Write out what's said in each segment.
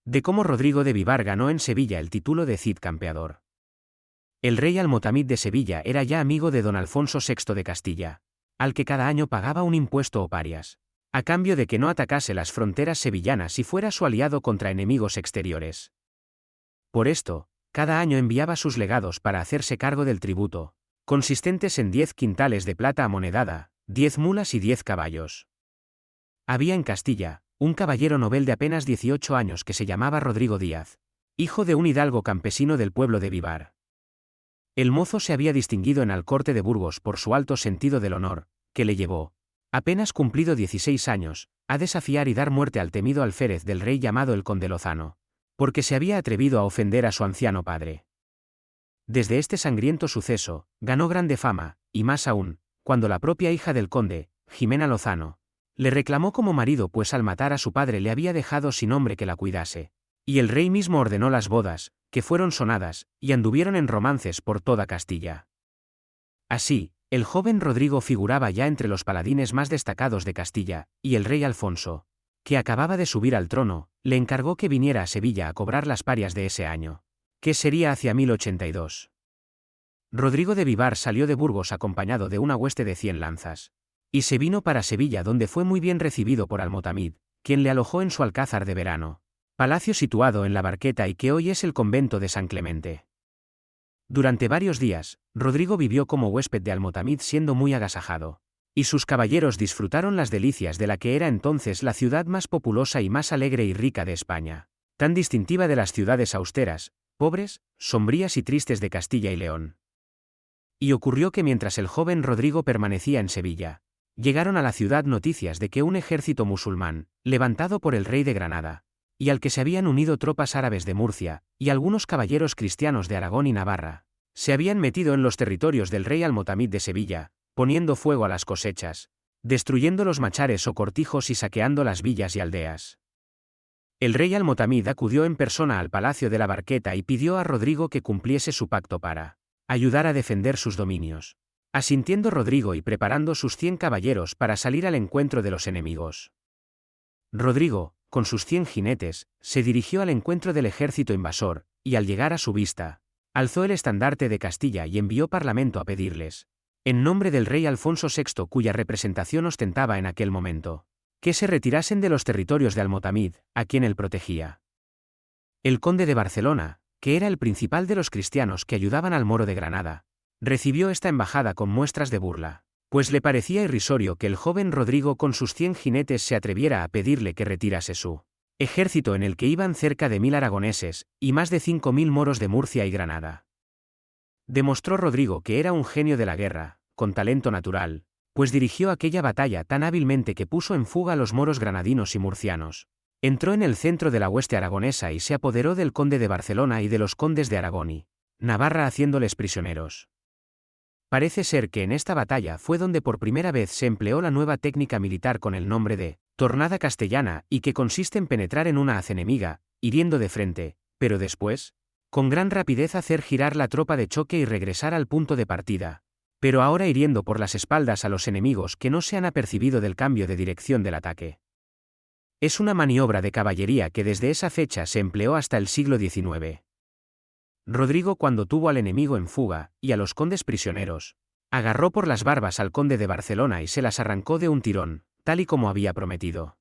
De cómo Rodrigo de Vivar ganó en Sevilla el título de Cid campeador. El rey Almotamid de Sevilla era ya amigo de don Alfonso VI de Castilla, al que cada año pagaba un impuesto o parias, a cambio de que no atacase las fronteras sevillanas y fuera su aliado contra enemigos exteriores. Por esto, cada año enviaba sus legados para hacerse cargo del tributo, consistentes en 10 quintales de plata amonedada, 10 mulas y 10 caballos. Había en Castilla un caballero novel de apenas 18 años que se llamaba Rodrigo Díaz, hijo de un hidalgo campesino del pueblo de Vivar. El mozo se había distinguido en Alcorte de Burgos por su alto sentido del honor, que le llevó, apenas cumplido 16 años, a desafiar y dar muerte al temido alférez del rey llamado el conde Lozano, porque se había atrevido a ofender a su anciano padre. Desde este sangriento suceso, ganó grande fama, y más aún, cuando la propia hija del conde, Jimena Lozano, le reclamó como marido pues al matar a su padre le había dejado sin hombre que la cuidase, y el rey mismo ordenó las bodas, que fueron sonadas, y anduvieron en romances por toda Castilla. Así, el joven Rodrigo figuraba ya entre los paladines más destacados de Castilla, y el rey Alfonso, que acababa de subir al trono, le encargó que viniera a Sevilla a cobrar las parias de ese año, que sería hacia 1082. Rodrigo de Vivar salió de Burgos acompañado de una hueste de 100 lanzas, y se vino para Sevilla donde fue muy bien recibido por Almotamid, quien le alojó en su alcázar de verano, palacio situado en la Barqueta y que hoy es el convento de San Clemente. Durante varios días, Rodrigo vivió como huésped de Almotamid siendo muy agasajado, y sus caballeros disfrutaron las delicias de la que era entonces la ciudad más populosa y más alegre y rica de España, tan distintiva de las ciudades austeras, pobres, sombrías y tristes de Castilla y León. Y ocurrió que mientras el joven Rodrigo permanecía en Sevilla, llegaron a la ciudad noticias de que un ejército musulmán, levantado por el rey de Granada, y al que se habían unido tropas árabes de Murcia, y algunos caballeros cristianos de Aragón y Navarra, se habían metido en los territorios del rey Almotamid de Sevilla, poniendo fuego a las cosechas, destruyendo los machares o cortijos y saqueando las villas y aldeas. El rey Almotamid acudió en persona al palacio de la Barqueta y pidió a Rodrigo que cumpliese su pacto para ayudar a defender sus dominios. Asintiendo Rodrigo y preparando sus 100 caballeros para salir al encuentro de los enemigos. Rodrigo, con sus 100 jinetes, se dirigió al encuentro del ejército invasor, y al llegar a su vista, alzó el estandarte de Castilla y envió parlamento a pedirles, en nombre del rey Alfonso VI cuya representación ostentaba en aquel momento, que se retirasen de los territorios de Almotamid, a quien él protegía. El conde de Barcelona, que era el principal de los cristianos que ayudaban al moro de Granada, recibió esta embajada con muestras de burla, pues le parecía irrisorio que el joven Rodrigo con sus 100 jinetes se atreviera a pedirle que retirase su ejército en el que iban cerca de 1000 aragoneses, y más de 5000 moros de Murcia y Granada. Demostró Rodrigo que era un genio de la guerra, con talento natural, pues dirigió aquella batalla tan hábilmente que puso en fuga a los moros granadinos y murcianos. Entró en el centro de la hueste aragonesa y se apoderó del conde de Barcelona y de los condes de Aragón y Navarra haciéndoles prisioneros. Parece ser que en esta batalla fue donde por primera vez se empleó la nueva técnica militar con el nombre de tornada castellana y que consiste en penetrar en una haz enemiga, hiriendo de frente, pero después, con gran rapidez hacer girar la tropa de choque y regresar al punto de partida, pero ahora hiriendo por las espaldas a los enemigos que no se han apercibido del cambio de dirección del ataque. Es una maniobra de caballería que desde esa fecha se empleó hasta el siglo XIX. Rodrigo cuando tuvo al enemigo en fuga, y a los condes prisioneros, agarró por las barbas al conde de Barcelona y se las arrancó de un tirón, tal y como había prometido.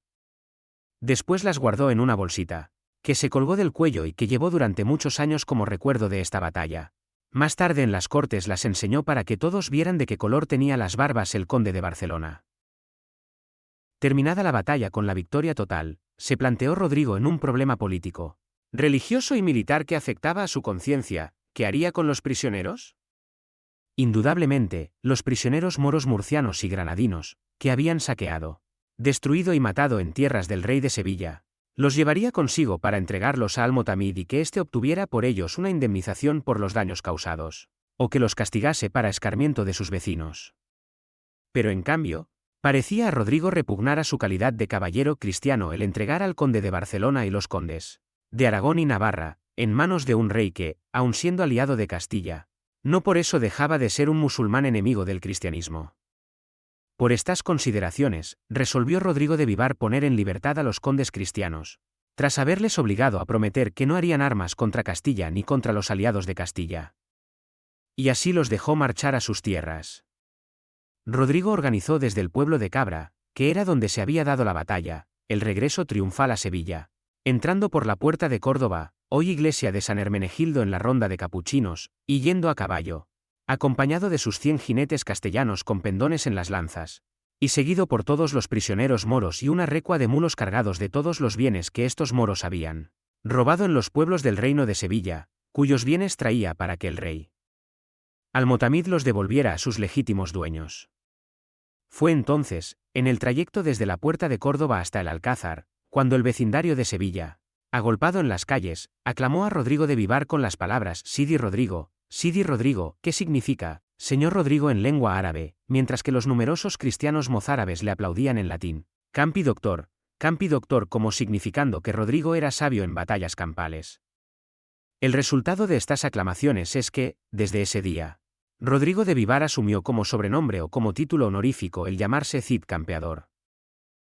Después las guardó en una bolsita, que se colgó del cuello y que llevó durante muchos años como recuerdo de esta batalla. Más tarde en las cortes las enseñó para que todos vieran de qué color tenía las barbas el conde de Barcelona. Terminada la batalla con la victoria total, se planteó Rodrigo en un problema político, religioso y militar que afectaba a su conciencia. ¿Qué haría con los prisioneros? Indudablemente, los prisioneros moros murcianos y granadinos, que habían saqueado, destruido y matado en tierras del rey de Sevilla, los llevaría consigo para entregarlos a Almotamid y que éste obtuviera por ellos una indemnización por los daños causados, o que los castigase para escarmiento de sus vecinos. Pero en cambio, parecía a Rodrigo repugnar a su calidad de caballero cristiano el entregar al conde de Barcelona y los condes de Aragón y Navarra, en manos de un rey que, aun siendo aliado de Castilla, no por eso dejaba de ser un musulmán enemigo del cristianismo. Por estas consideraciones, resolvió Rodrigo de Vivar poner en libertad a los condes cristianos, tras haberles obligado a prometer que no harían armas contra Castilla ni contra los aliados de Castilla. Y así los dejó marchar a sus tierras. Rodrigo organizó desde el pueblo de Cabra, que era donde se había dado la batalla, el regreso triunfal a Sevilla. Entrando por la puerta de Córdoba, hoy iglesia de San Hermenegildo en la ronda de capuchinos, y yendo a caballo, acompañado de sus 100 jinetes castellanos con pendones en las lanzas, y seguido por todos los prisioneros moros y una recua de mulos cargados de todos los bienes que estos moros habían robado en los pueblos del reino de Sevilla, cuyos bienes traía para que el rey Al-Motamid los devolviera a sus legítimos dueños. Fue entonces, en el trayecto desde la puerta de Córdoba hasta el Alcázar, cuando el vecindario de Sevilla, agolpado en las calles, aclamó a Rodrigo de Vivar con las palabras Sidi Rodrigo, que significa Señor Rodrigo en lengua árabe, mientras que los numerosos cristianos mozárabes le aplaudían en latín, Campi Doctor, como significando que Rodrigo era sabio en batallas campales. El resultado de estas aclamaciones es que, desde ese día, Rodrigo de Vivar asumió como sobrenombre o como título honorífico el llamarse Cid Campeador.